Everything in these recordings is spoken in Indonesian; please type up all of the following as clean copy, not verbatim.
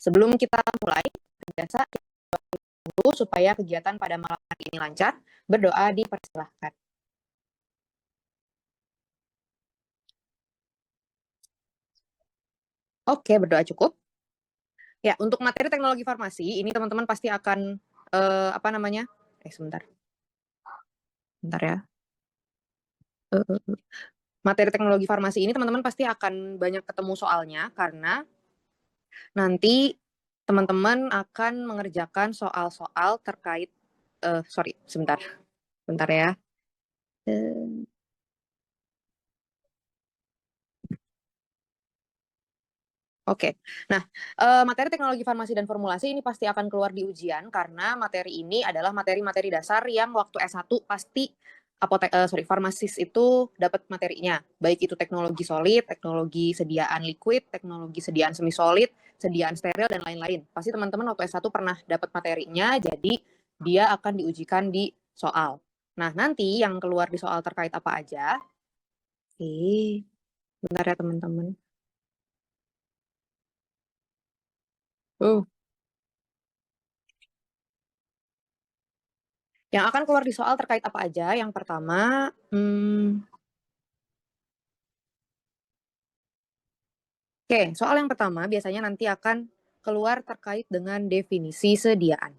Sebelum kita mulai, biasa dulu supaya kegiatan pada malam hari ini lancar, berdoa dipersilahkan. Oke, berdoa cukup. Ya, untuk materi teknologi farmasi, ini teman-teman pasti akan, sebentar. Bentar ya. Materi teknologi farmasi ini teman-teman pasti akan banyak ketemu soalnya, karena nanti teman-teman akan mengerjakan soal-soal terkait, sebentar ya. Oke. Nah, materi teknologi farmasi dan formulasi ini pasti akan keluar di ujian karena materi ini adalah materi-materi dasar yang waktu S1 pasti farmasis itu dapat materinya. Baik itu teknologi solid, teknologi sediaan liquid, teknologi sediaan semi solid, sediaan steril dan lain-lain. Pasti teman-teman waktu S1 pernah dapat materinya, jadi dia akan diujikan di soal. Nah, nanti yang keluar di soal terkait apa aja? Bentar ya teman-teman. Yang akan keluar di soal terkait apa aja? Yang pertama, soal yang pertama biasanya nanti akan keluar terkait dengan definisi sediaan.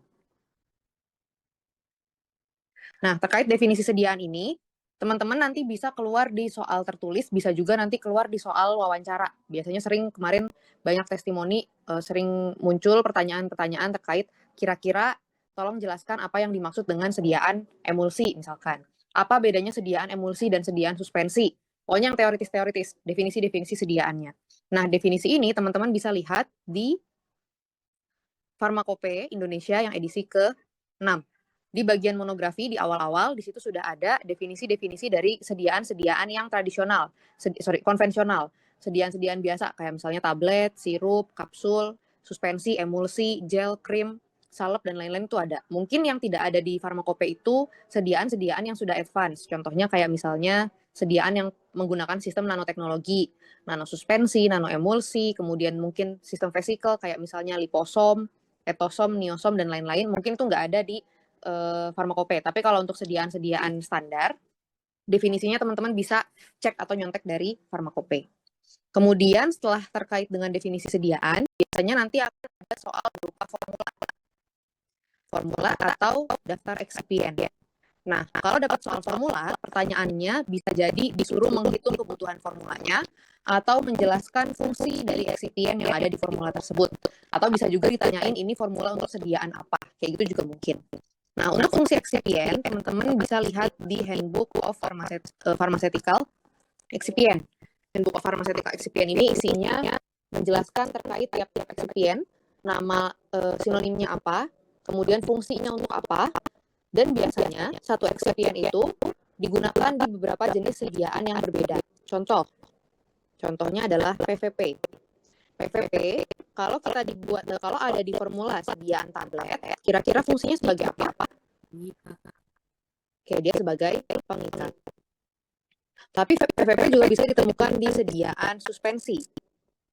Nah, terkait definisi sediaan ini, teman-teman nanti bisa keluar di soal tertulis, bisa juga nanti keluar di soal wawancara. Biasanya sering kemarin banyak testimoni, sering muncul pertanyaan-pertanyaan terkait kira-kira tolong jelaskan apa yang dimaksud dengan sediaan emulsi misalkan. Apa bedanya sediaan emulsi dan sediaan suspensi? Pokoknya yang teoritis-teoritis, definisi-definisi sediaannya. Nah, definisi ini teman-teman bisa lihat di Farmakope Indonesia yang edisi ke-6. Di bagian monografi di awal-awal, di situ sudah ada definisi-definisi dari sediaan-sediaan yang tradisional, konvensional. Sediaan-sediaan biasa, kayak misalnya tablet, sirup, kapsul, suspensi, emulsi, gel, krim, salep, dan lain-lain itu ada. Mungkin yang tidak ada di Farmakope itu sediaan-sediaan yang sudah advance. Contohnya kayak misalnya sediaan yang menggunakan sistem nanoteknologi, nanosuspensi, nanoemulsi, kemudian mungkin sistem vesikel kayak misalnya liposom, etosom, niosom, dan lain-lain. Mungkin itu nggak ada di Farmakope. Tapi kalau untuk sediaan-sediaan standar, definisinya teman-teman bisa cek atau nyontek dari Farmakope. Kemudian setelah terkait dengan definisi sediaan, biasanya nanti akan ada soal berupa formula atau daftar eksipien. Nah, kalau dapat soal formula, pertanyaannya bisa jadi disuruh menghitung kebutuhan formulanya atau menjelaskan fungsi dari eksipien yang ada di formula tersebut. Atau bisa juga ditanyain ini formula untuk sediaan apa. Kayak gitu juga mungkin. Nah, untuk fungsi eksipien, teman-teman bisa lihat di Handbook of Pharmaceutical Excipient. Handbook of Pharmaceutical Excipient ini isinya menjelaskan terkait tiap-tiap eksipien, nama sinonimnya apa, kemudian fungsinya untuk apa, dan biasanya satu eksipien itu digunakan di beberapa jenis sediaan yang berbeda. Contohnya adalah PVP. PVP, kalau ada di formula sediaan tablet, kira-kira fungsinya sebagai apa? Oke, dia sebagai pengikat. Tapi PVP juga bisa ditemukan di sediaan suspensi.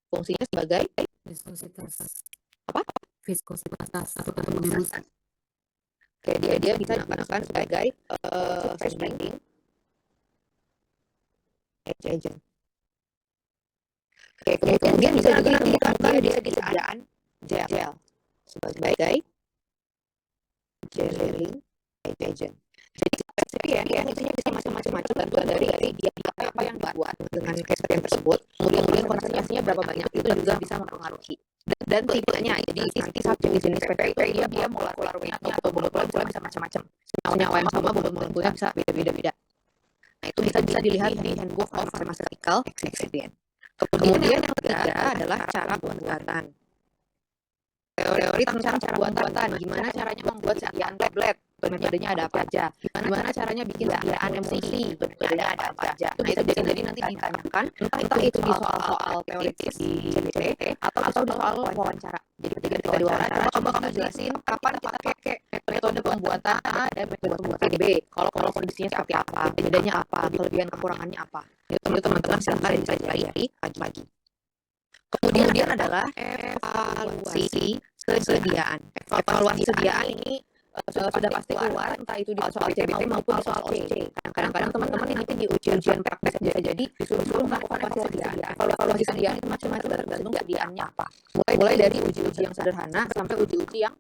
Fungsinya sebagai viskositas atau ketemuan. Oke, dia bisa digunakan sebagai suspending agent. Oke, kemudian bisa juga ditemukan dia di sediaan gel sebagai gelling agent. Jadi eksipien fungsinya bisa macam-macam bantuan dari dia apa yang dibuat dengan eksipien tersebut. Kemudian konsentrasinya berapa banyak itu juga bisa mempengaruhi. Dan tipenya, jadi satu jenis PVP itu dia molekularnya atau molekul bisa macam-macam. Senyawa yang sama molekulnya bisa beda-beda. Nah, itu bisa dilihat di Handbook of Pharmaceutical Excipient. Kemudian yang ketiga adalah cara pembuatan. Teori tentang cara pembuatan, gimana caranya membuat sediaan tablet, metodenya ada apa aja, gimana caranya bikin sediaan emulsi, metodenya ada apa aja. Nah, itu bisa jadi nanti ditanyakan, entah itu di soal-soal teoritis di CBT atau di soal wawancara. Jadi ketika di wawancara, coba kamu jelasin kapan kita pakai metode pembuatan A dan metode pembuatan B. Kalau kondisinya seperti apa, bedanya apa, kelebihan kekurangannya apa. Itu teman-teman silahkan dipelajari pagi-pagi. Kemudian adalah evaluasi kesediaan. Evaluasi kesediaan ini sudah pasti keluar, entah itu di soal CBT maupun di soal OC. Kadang-kadang teman-teman nanti di ujian praktek bisa jadi disuruh melakukan evaluasi kesediaan. Evaluasi kesediaan itu macam-macam tergantung kesediaannya apa. Mulai dari uji-uji yang sederhana sampai uji-uji yang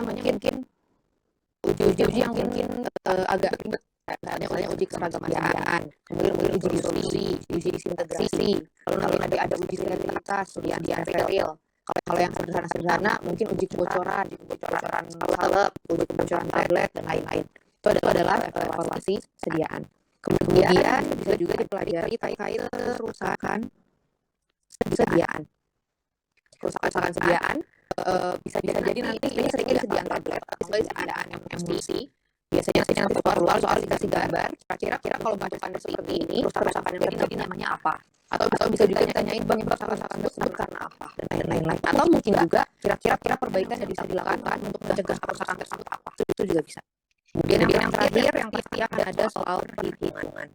mungkin uji-uji yang mungkin agak ribet. Misalnya uji keseragaman, kemudian uji disolusi, uji disintegrasi, lalu nanti ada uji sterilitas, uji anti-steril. Kalau yang sederhana mungkin uji kebocoran salep, uji kebocoran tablet, dan lain-lain. Itu adalah evaluasi sediaan. Kemudian bisa juga dipelajari terkait kerusakan sediaan. Kerusakan sediaan bisa jadi nanti ini seringnya disediaan tablet atau disediaan emulsi. Biasanya nanti soal dikasih gambar, kira-kira kalau bentukannya seperti ini, kerusakan yang terjadi namanya apa? Atau bisa juga ditanyain penyebab kerusakan tersebut karena apa, dan lain-lain. Atau mungkin juga kira-kira perbaikan yang bisa dilakukan untuk mencegah kerusakan tersebut apa? Itu juga bisa. Kemudian yang terakhir yang pasti akan ada soal perhitungan.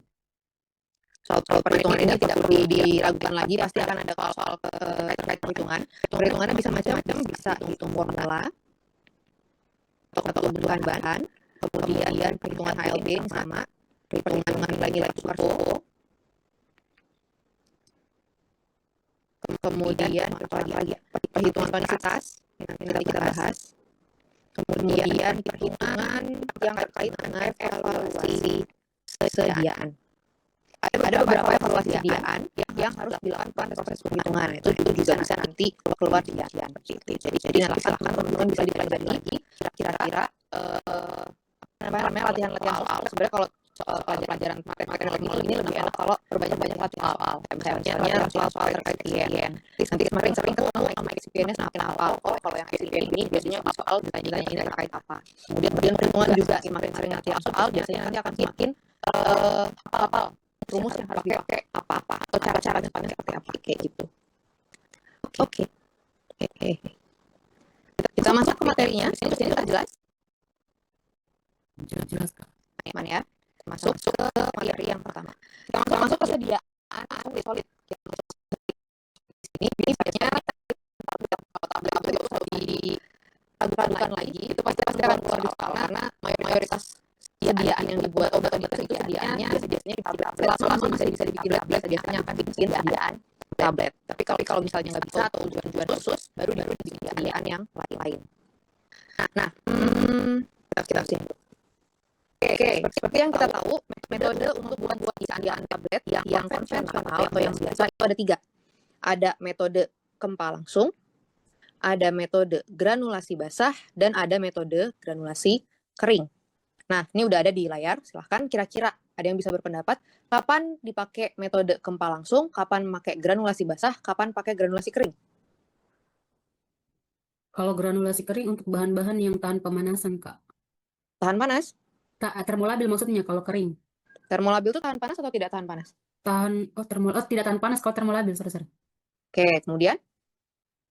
Soal perhitungan ini tidak perlu diragukan lagi, pasti akan ada soal terkait perhitungan. Perhitungannya bisa macam-macam, bisa hitung formula atau kebutuhan bahan, kemudian perhitungan HLB sama perhitungan nilai tukar suhu, kemudian apalagi perhitungan tonisitas yang nanti kita bahas, kemudian perhitungan yang terkait dengan evaluasi kesediaan. Ada beberapa evaluasi sediaan yang harus dilakukan proses perhitungan. Itu juga bisa nanti keluar di ujian. Jadi nanti silahkan teman-teman bisa dipelajari lagi kira-kira latihan soal. Sebenarnya kalau pelajaran matematika ini lebih enak kalau berbanyak latihan soal. Misalnya soal terkait XPN. Nanti sering ketemu sama XPN-nya semakin hafal. Kalau yang XPN ini biasanya soal ditanya ini terkait apa. Kemudian perhitungan juga semakin sering latihan soal, biasanya nanti akan semakin hafal rumus yang harus dipakai apa-apa atau cara-cara depannya seperti apa kayak gitu. Oke. Kita masuk ke materinya. Sini sudah jelas? Jelas Kak. Aman ya. Masuk ke materi yang pertama. Kita masuk ke kesediaan solid. Ini biasanya tablet itu harus diragukan lagi. Itu pasti akan keluar di soal karena mayoritas sediaan yang dibuat obat-obatan itu sediaannya biasanya di tablet. Langsung bisa dibikin tablet, biasanya akan bikin sediaan tablet. Tapi kalau misalnya nggak bisa atau tujuan khusus, baru dibikin sediaan yang lain. Nah, kita sih. Oke, seperti yang kita tahu, metode untuk membuat sediaan tablet yang konvensional atau yang biasa itu ada 3. Ada metode kempa langsung, ada metode granulasi basah, dan ada metode granulasi kering. Nah, ini udah ada di layar. Silahkan kira-kira ada yang bisa berpendapat kapan dipakai metode kempa langsung, kapan pakai granulasi basah, kapan pakai granulasi kering? Kalau granulasi kering untuk bahan-bahan yang tahan pemanasan, Kak. Tahan panas? Termolabil maksudnya kalau kering. Termolabil itu tahan panas atau tidak tahan panas? Tidak tahan panas kalau termolabil, sorry. Oke, kemudian?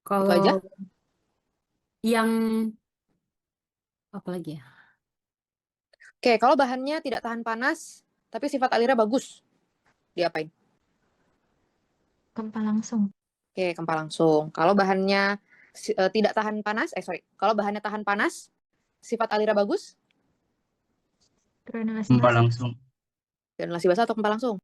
Kalau Itu aja? yang apa lagi ya? Oke, kalau bahannya tidak tahan panas, tapi sifat alirnya bagus, diapain? Kempa langsung. Oke, kempa langsung. Kalau bahannya tidak tahan panas, kalau bahannya tahan panas, sifat alirnya bagus? Granulasi Kempa basah. langsung. Granulasi basah atau kempa langsung?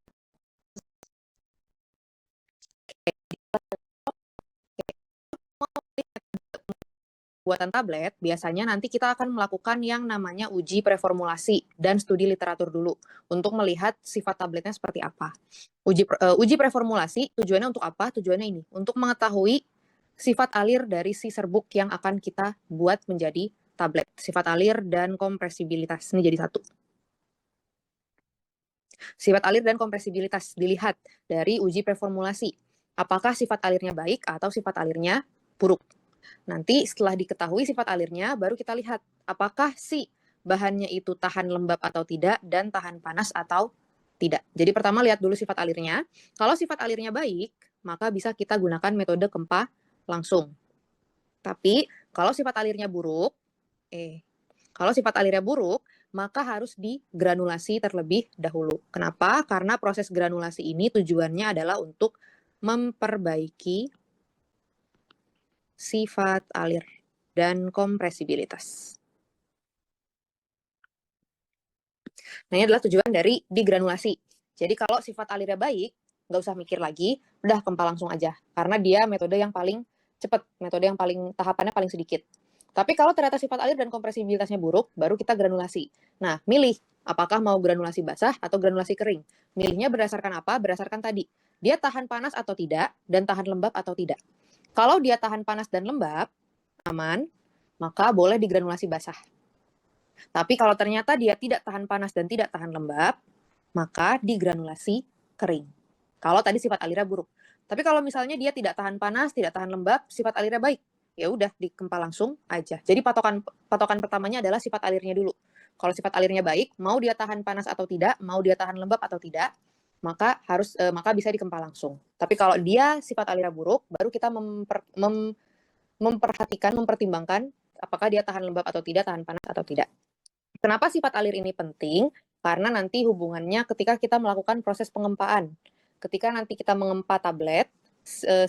Buatan tablet, biasanya nanti kita akan melakukan yang namanya uji preformulasi dan studi literatur dulu untuk melihat sifat tabletnya seperti apa. Uji preformulasi tujuannya untuk apa? Tujuannya ini, untuk mengetahui sifat alir dari si serbuk yang akan kita buat menjadi tablet. Sifat alir dan kompresibilitas, ini jadi satu. Sifat alir dan kompresibilitas dilihat dari uji preformulasi. Apakah sifat alirnya baik atau sifat alirnya buruk? Nanti setelah diketahui sifat alirnya, baru kita lihat apakah si bahannya itu tahan lembab atau tidak dan tahan panas atau tidak. Jadi pertama lihat dulu sifat alirnya. Kalau sifat alirnya baik, maka bisa kita gunakan metode kempa langsung. Tapi kalau sifat alirnya buruk, maka harus digranulasi terlebih dahulu. Kenapa? Karena proses granulasi ini tujuannya adalah untuk memperbaiki sifat alir dan kompresibilitas. Nah, ini adalah tujuan dari digranulasi. Jadi kalau sifat alirnya baik, nggak usah mikir lagi, udah kempal langsung aja. Karena dia metode yang paling cepat, metode yang paling tahapannya paling sedikit. Tapi kalau ternyata sifat alir dan kompresibilitasnya buruk, baru kita granulasi. Nah, milih apakah mau granulasi basah atau granulasi kering. Milihnya berdasarkan apa? Berdasarkan tadi. Dia tahan panas atau tidak, dan tahan lembab atau tidak. Kalau dia tahan panas dan lembab, aman, maka boleh digranulasi basah. Tapi kalau ternyata dia tidak tahan panas dan tidak tahan lembab, maka digranulasi kering. Kalau tadi sifat alirnya buruk. Tapi kalau misalnya dia tidak tahan panas, tidak tahan lembab, sifat alirnya baik, ya udah dikempal langsung aja. Jadi patokan pertamanya adalah sifat alirnya dulu. Kalau sifat alirnya baik, mau dia tahan panas atau tidak, mau dia tahan lembab atau tidak, maka bisa dikempal langsung. Tapi kalau dia sifat alirnya buruk, baru kita mempertimbangkan apakah dia tahan lembab atau tidak, tahan panas atau tidak. Kenapa sifat alir ini penting? Karena nanti hubungannya ketika kita melakukan proses pengempaan. Ketika nanti kita mengempa tablet,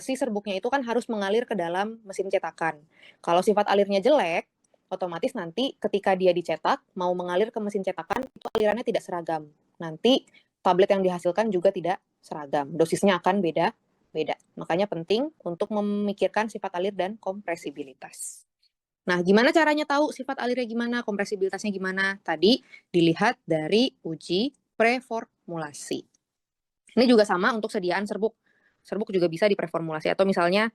si serbuknya itu kan harus mengalir ke dalam mesin cetakan. Kalau sifat alirnya jelek, otomatis nanti ketika dia dicetak, mau mengalir ke mesin cetakan, itu alirannya tidak seragam. Nanti tablet yang dihasilkan juga tidak seragam. Dosisnya akan beda-beda. Makanya penting untuk memikirkan sifat alir dan kompresibilitas. Nah, gimana caranya tahu sifat alirnya gimana, kompresibilitasnya gimana? Tadi dilihat dari uji preformulasi. Ini juga sama untuk sediaan serbuk. Serbuk juga bisa dipreformulasi atau misalnya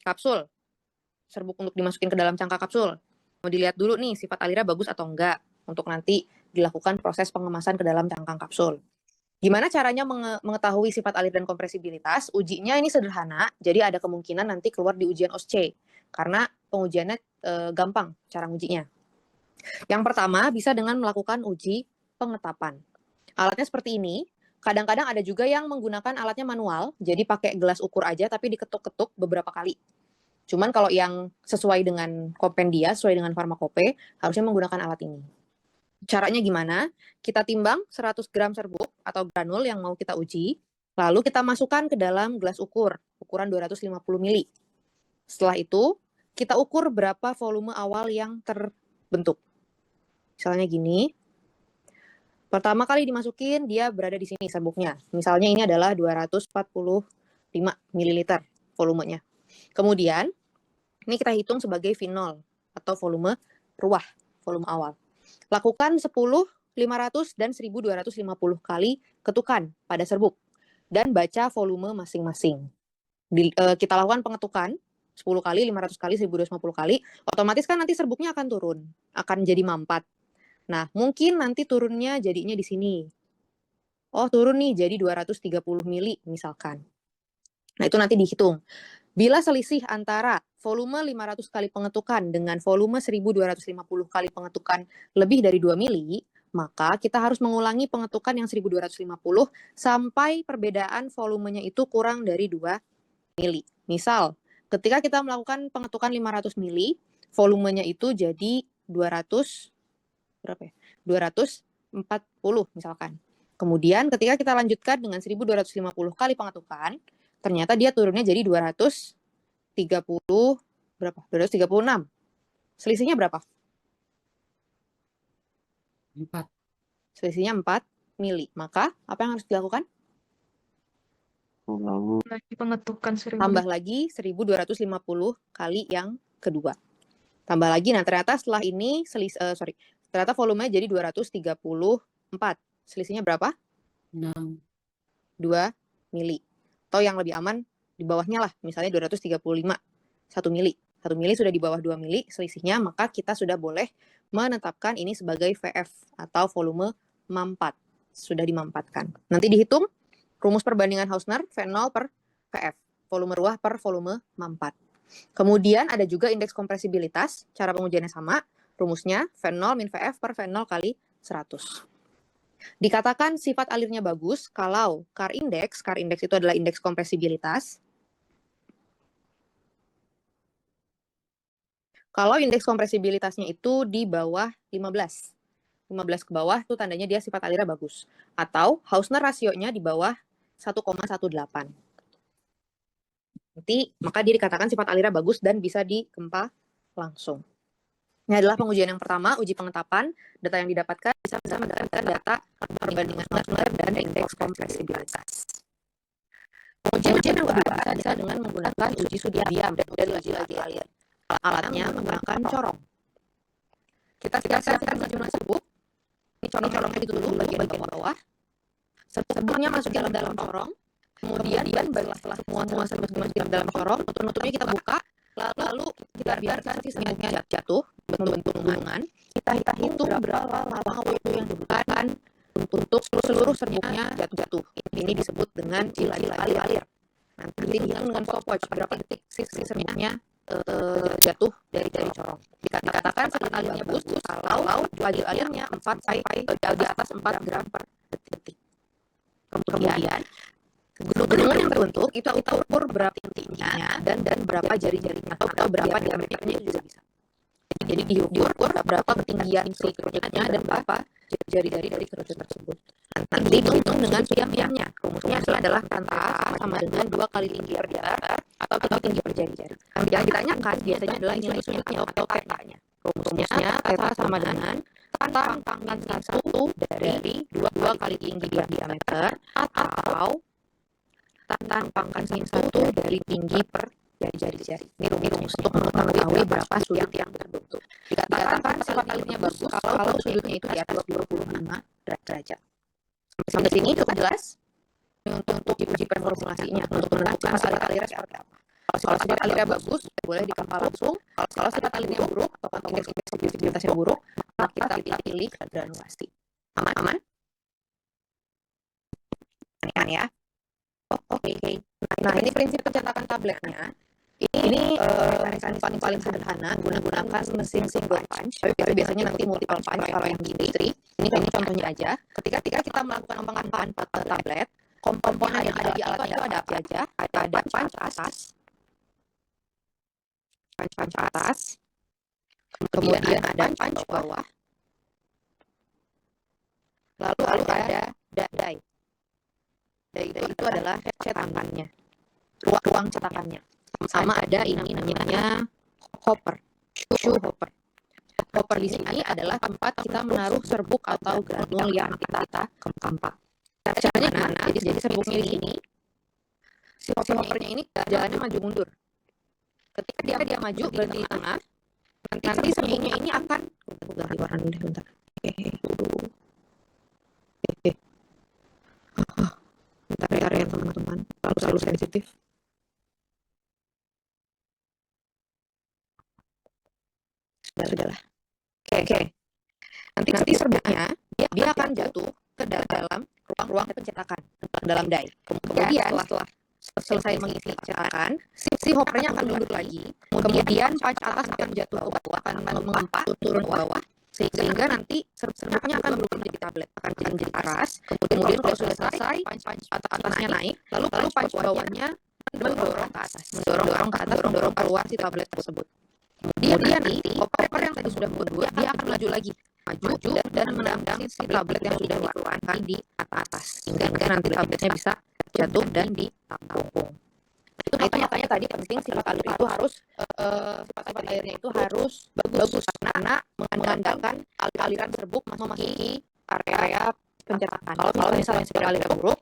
kapsul. Serbuk untuk dimasukin ke dalam cangkang kapsul. Mau dilihat dulu nih sifat alirnya bagus atau enggak untuk nanti dilakukan proses pengemasan ke dalam cangkang kapsul. Gimana caranya mengetahui sifat alir dan kompresibilitas? Ujinya ini sederhana, jadi ada kemungkinan nanti keluar di ujian OSCE, karena pengujiannya gampang cara ujinya. Yang pertama bisa dengan melakukan uji pengetapan. Alatnya seperti ini. Kadang-kadang ada juga yang menggunakan alatnya manual, jadi pakai gelas ukur aja tapi diketuk-ketuk beberapa kali. Cuman kalau yang sesuai dengan kompendia, sesuai dengan farmakope, harusnya menggunakan alat ini. Caranya gimana? Kita timbang 100 gram serbuk atau granul yang mau kita uji, lalu kita masukkan ke dalam gelas ukur, ukuran 250 ml. Setelah itu, kita ukur berapa volume awal yang terbentuk. Misalnya gini, pertama kali dimasukin, dia berada di sini serbuknya. Misalnya ini adalah 245 ml volumenya. Kemudian, ini kita hitung sebagai V0 atau volume ruah, volume awal. Lakukan 10, 500, dan 1250 kali ketukan pada serbuk. Dan baca volume masing-masing. Kita lakukan pengetukan 10 kali, 500 kali, 1250 kali. Otomatis kan nanti serbuknya akan turun. Akan jadi mampat. Nah, mungkin nanti turunnya jadinya di sini. Oh, turun nih jadi 230 mili misalkan. Nah, itu nanti dihitung. Bila selisih antara volume 500 kali pengetukan dengan volume 1250 kali pengetukan lebih dari 2 mili, maka kita harus mengulangi pengetukan yang 1250 sampai perbedaan volumenya itu kurang dari 2 mili. Misal, ketika kita melakukan pengetukan 500 mili, volumenya itu jadi 200 berapa ya? 240 misalkan. Kemudian ketika kita lanjutkan dengan 1250 kali pengetukan, ternyata dia turunnya jadi 230 berapa? 236. Selisihnya berapa? 4. Selisihnya 4 mili. Maka apa yang harus dilakukan? Lagi pengetukan 1000. Tambah lagi 1250 kali yang kedua. Tambah lagi, nah ternyata setelah ini ternyata volumenya jadi 234. Selisihnya berapa? 6. 2 mili. Atau yang lebih aman di bawahnya lah, misalnya 235. 1 mili. 1 mili sudah di bawah 2 mili selisihnya, maka kita sudah boleh menetapkan ini sebagai VF atau volume mampat. Sudah dimampatkan. Nanti dihitung rumus perbandingan Hausner V0 per VF. Volume ruah per volume mampat. Kemudian ada juga indeks kompresibilitas. Cara pengujiannya sama. Rumusnya V0 min VF per V0 kali 100. Dikatakan sifat alirnya bagus kalau CAR index itu adalah indeks kompresibilitas. Kalau indeks kompresibilitasnya itu di bawah 15. 15 ke bawah itu tandanya dia sifat alirnya bagus. Atau Hausner rasionya di bawah 1,18. nanti maka dia dikatakan sifat alirnya bagus dan bisa digempa langsung. Ini adalah pengujian yang pertama, uji pengetapan. Data yang didapatkan bisa mendapatkan data perbandingan benar dan indeks kompresibilitas. Pengujian yang kedua bisa dengan menggunakan uji studi diam dan uji lagi alir. Alatnya menggunakan corong. Kita siapkan jumlah serbuk. Ini corongnya itu dulu bagian bawah. Serbuknya masuk dalam corong. Kemudian setelah semua serbuk masuk dalam corong, penutupnya kita buka. Lalu kita biarkan si serbuknya jatuh membentuk gunungan. Kita hitung berapa lama waktu yang dibutuhkan untuk seluruh serbuknya jatuh. Ini disebut dengan alir. Nanti dihitung dengan stopwatch berapa detik si serbuknya jatuh dari corong. Dikatakan sifat alirnya bagus kalau laju alirnya 4 sampai di atas 4 gram per detik. Kemudian gunungan yang terbentuk itu ukur berapa tingginya dan berapa jari-jarinya atau berapa diameternya juga bisa. Jadi diukur berapa ketinggian si kerucutnya dan berapa jari-jari dari kerucut tersebut. Nanti dihitung dengan piam-piamnya. Rumusnya adalah kanta sama dengan 2 kali tinggi per jari atau tinggi per jari-jari. Yang ditanyakan biasanya adalah nilai unitnya atau petanya. Rumusnya theta sama dengan kanta pangkat 1 dari 2 kali tinggi per diameter atau tan pangkat 1 dari tinggi per jari-jari. Ini rumus untuk mengetahui berapa sudut yang terbentuk. Dikatakan sifat alirnya bagus kalau sudutnya itu di atas 25 derajat. Sampai sini cukup jelas untuk uji performulasinya, untuk menentukan sifat alirnya seperti apa. Kalau sifat alirnya bagus, boleh digempa langsung. Kalau sifat alirnya buruk atau indeks kompresibilitasnya buruk, maka kita pilih granulasi. Aman? Aman ya? Oke. Nah, ini prinsip pencetakan tabletnya. Ini mekanisme paling sederhana menggunakan mesin single punch. Tapi biasanya nanti multiple punch kalau yang di industri. Ini contohnya aja. Ketika kita melakukan pengampahan tablet, komponen yang ada di alat itu ada apa aja? Ada punch atas, kemudian ada punch bawah, lalu ada die. Die itu adalah cetakannya, ruang cetakannya. Sama ada ini namanya hopper, shoe hopper. Hopper di sini adalah tempat kita menaruh serbuk atau granul yang kita gempa. Caranya gimana? Jadi serbuknya di sini, si hoppernya ini jalannya maju mundur. Ketika dia maju berhenti di tengah, nanti serbuknya ini akan bentar. Bentar ya teman-teman, selalu sensitif. Sudahlah. Oke. Nanti serbuknya dia akan jatuh ke dalam ruang pencetakan, dalam die. Kemudian setelah selesai mengisi cetakan, si hoppernya akan mundur lagi. Kemudian punch atas akan jatuh ke bawah, akan mengempa turun ke bawah, sehingga nanti serbuknya akan berubah menjadi tablet, akan jadi keras. Kemudian kalau sudah selesai, punch atasnya naik, lalu punch bawahnya mendorong ke atas, mendorong keluar si tablet tersebut. Kemudian nanti hopper yang tadi sudah mundur, dia akan maju dan menendang si tablet yang sudah dikeluarkan di atas, sehingga nanti tabletnya bisa jatuh dan ditampung. Itu makanya tadi penting sifat alir itu harus sifat alirnya itu harus bagus karena mengandalkan aliran serbuk memasuki area pencetakan. Kalau misalnya sifat alirnya buruk,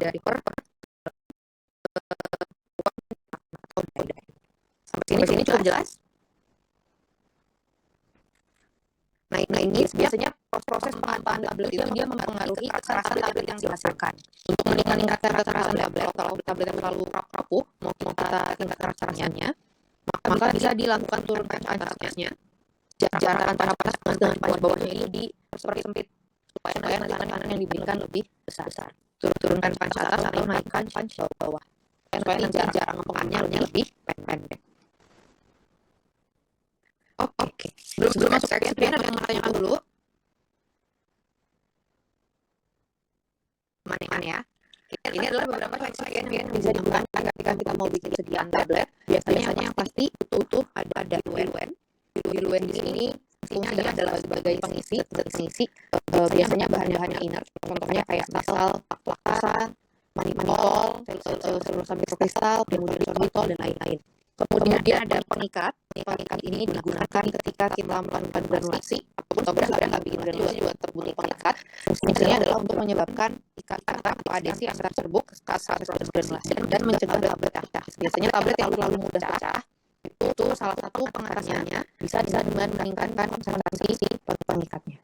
dari sampai sini cukup jelas. Nah ini biasanya proses pengampahan tablet itu dia mempengaruhi kekerasan tablet yang dihasilkan. Untuk meningkatkan kekerasan tablet, kalau tablet yang terlalu rapuh, mau kita tingkat kekerasannya, maka bisa dilakukan turunkan atasnya. Jarak antara panas dengan panas bawahnya ini seperti sempit supaya tekanan yang diberikan lebih besar. Turunkan punch atas atau naikkan punch bawah supaya nanti jarak ngepokannya lebih pendek. Oke. Sebelum masuk ke experience ada yang mau tanyakan dulu? Aman ya. Ini adalah beberapa experience yang bisa digunakan ketika kita mau bikin sediaan tablet. Biasanya yang pasti butuh ada UN. Diluent di sini fungsinya adalah sebagai pengisi biasanya bahan-bahan yang inert, contohnya kayak tasal, laktosa, mannitol, selulosa mikrokristal, kemudian sorbitol dan lain-lain. Kemudian ada pengikat. Pengikat ini digunakan ketika kita melakukan granulasi atau sebenarnya nggak bikin granulasi juga terbutuh pengikat. Fungsinya adalah untuk menyebabkan ikatan atau adesi antar serbuk saat proses granulasi dan mencegah tablet pecah. Biasanya tablet yang terlalu mudah pecah itu salah satu pengatasannya bisa dengan meningkatkan konsentrasi si pengikatnya.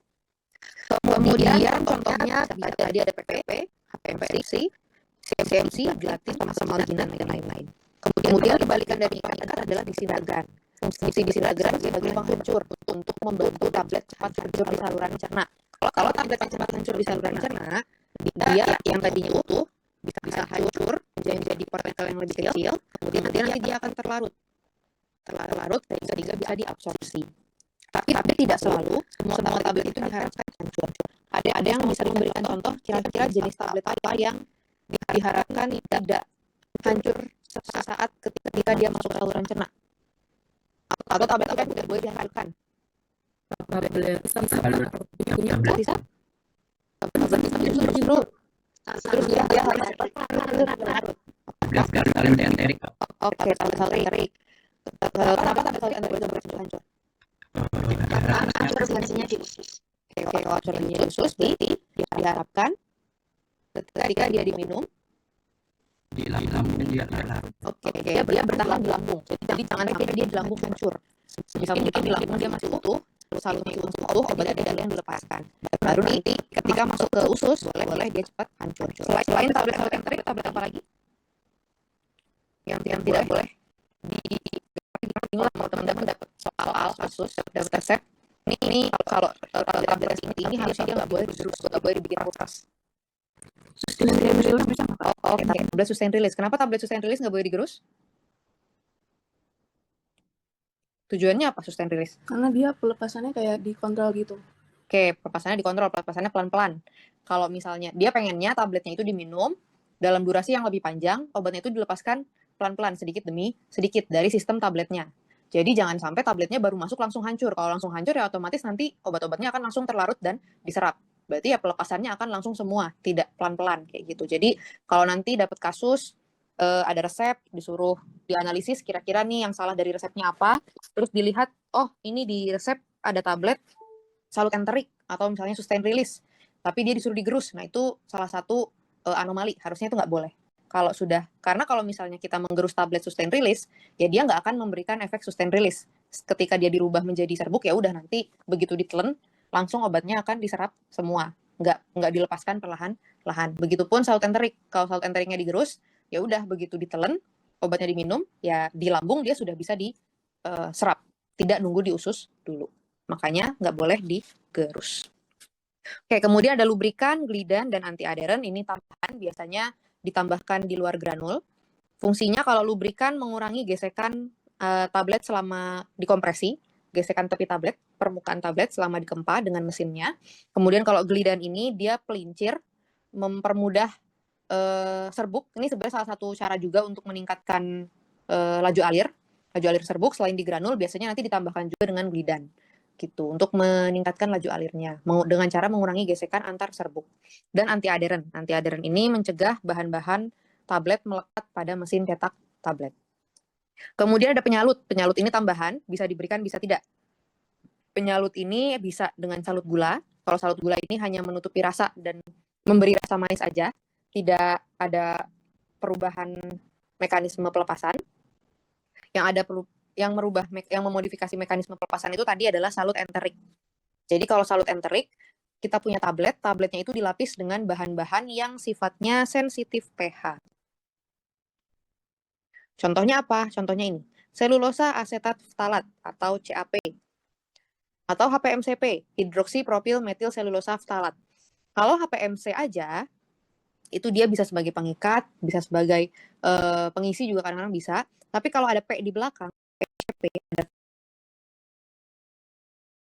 Kemudian contohnya tadi ada PPP, HPMC, CMC, gelatin, sama alginan dan lain-lain. Kemudian kebalikan dari pengikat adalah disintegran. Fungsi disintegran sebagai penghancur untuk membantu tablet cepat hancur di saluran cerna. Kalau tablet cepat hancur di saluran cerna, dia yang tadinya utuh bisa hancur menjadi partikel yang lebih kecil, kemudian nanti dia akan terlarut sehingga bisa diabsorpsi. Tapi tidak selalu semua tablet itu diharapkan hancur. Ada yang bisa memberikan contoh kira-kira jenis tablet apa yang diharapkan tidak hancur sesaat ketika dia masuk ke saluran cerna. Atau tablet apa yang tidak boleh dihancurkan? Tablet Bisa? Tablet justru terus dia harus cepat larut. Tablet enterik. Oke, tablet enterik. Kenapa tablet enterik bisa hancur? Karena absorbensinya di usus. Oke, kalau absorbensinya di usus diharapkan ketika dia diminum di lambung dia larut. Oke, dia bertahan di lambung. Jadi jangan sampai dia di lambung hancur. Bisa mungkin di lambung dia masih utuh, terus salurnya utuh, obatnya tidak ada yang dilepaskan. Baru nanti ketika masuk ke usus, boleh dia cepat hancur. Selain tablet enterik, tablet apa lagi? Yang tidak boleh kalau teman-teman dapat soal kasus, dapat resep, ini kalau tablet ini harusnya dia nggak boleh dibikin kertas. Tablet sustain release. Kenapa tablet sustain release nggak boleh digerus? Tujuannya apa sustain release? Karena dia pelepasannya kayak dikontrol gitu. Oke, pelepasannya dikontrol, pelepasannya pelan-pelan. Kalau misalnya dia pengennya tabletnya itu diminum dalam durasi yang lebih panjang, obatnya itu dilepaskan pelan-pelan sedikit demi sedikit dari sistem tabletnya. Jadi jangan sampai tabletnya baru masuk langsung hancur. Kalau langsung hancur ya otomatis nanti obat-obatnya akan langsung terlarut dan diserap. Berarti ya pelepasannya akan langsung semua, tidak pelan-pelan kayak gitu. Jadi kalau nanti dapat kasus ada resep, disuruh dianalisis kira-kira nih yang salah dari resepnya apa, terus dilihat, oh ini di resep ada tablet salut enterik atau misalnya sustain release, tapi dia disuruh digerus. Nah itu salah satu anomali, harusnya itu nggak boleh. Karena kalau misalnya kita menggerus tablet sustain release, ya dia nggak akan memberikan efek sustain release. Ketika dia dirubah menjadi serbuk, ya udah nanti begitu ditelen, langsung obatnya akan diserap semua, nggak dilepaskan perlahan-lahan. Begitupun salut enterik, kalau salut enteriknya digerus, ya udah begitu ditelen, obatnya diminum, ya di lambung dia sudah bisa diserap, tidak nunggu di usus dulu. Makanya nggak boleh digerus. Oke, kemudian ada lubrikan, glidan, dan antiadheran. Ini tambahan biasanya ditambahkan di luar granul. Fungsinya kalau lubrikan mengurangi gesekan tablet selama dikompresi, gesekan tepi tablet, permukaan tablet selama dikempa dengan mesinnya. Kemudian kalau glidan ini dia pelincir, mempermudah serbuk. Ini sebenarnya salah satu cara juga untuk meningkatkan laju alir serbuk. Selain di granul biasanya nanti ditambahkan juga dengan glidan gitu untuk meningkatkan laju alirnya dengan cara mengurangi gesekan antar serbuk. Dan antiadheran ini mencegah bahan-bahan tablet melekat pada mesin cetak tablet. Kemudian ada penyalut ini tambahan, bisa diberikan bisa tidak. Penyalut ini bisa dengan salut gula. Kalau salut gula ini hanya menutupi rasa dan memberi rasa manis aja, tidak ada perubahan mekanisme pelepasan. Yang memodifikasi mekanisme pelepasan itu tadi adalah salut enterik. Jadi kalau salut enterik, kita punya tabletnya itu dilapis dengan bahan-bahan yang sifatnya sensitif pH. Contohnya apa? Contohnya ini, selulosa asetat ftalat atau CAP, atau HPMCP, hidroksipropil metil selulosa ftalat. Kalau HPMC aja, itu dia bisa sebagai pengikat, bisa sebagai pengisi juga kadang-kadang bisa. Tapi kalau ada P di belakang, PCP,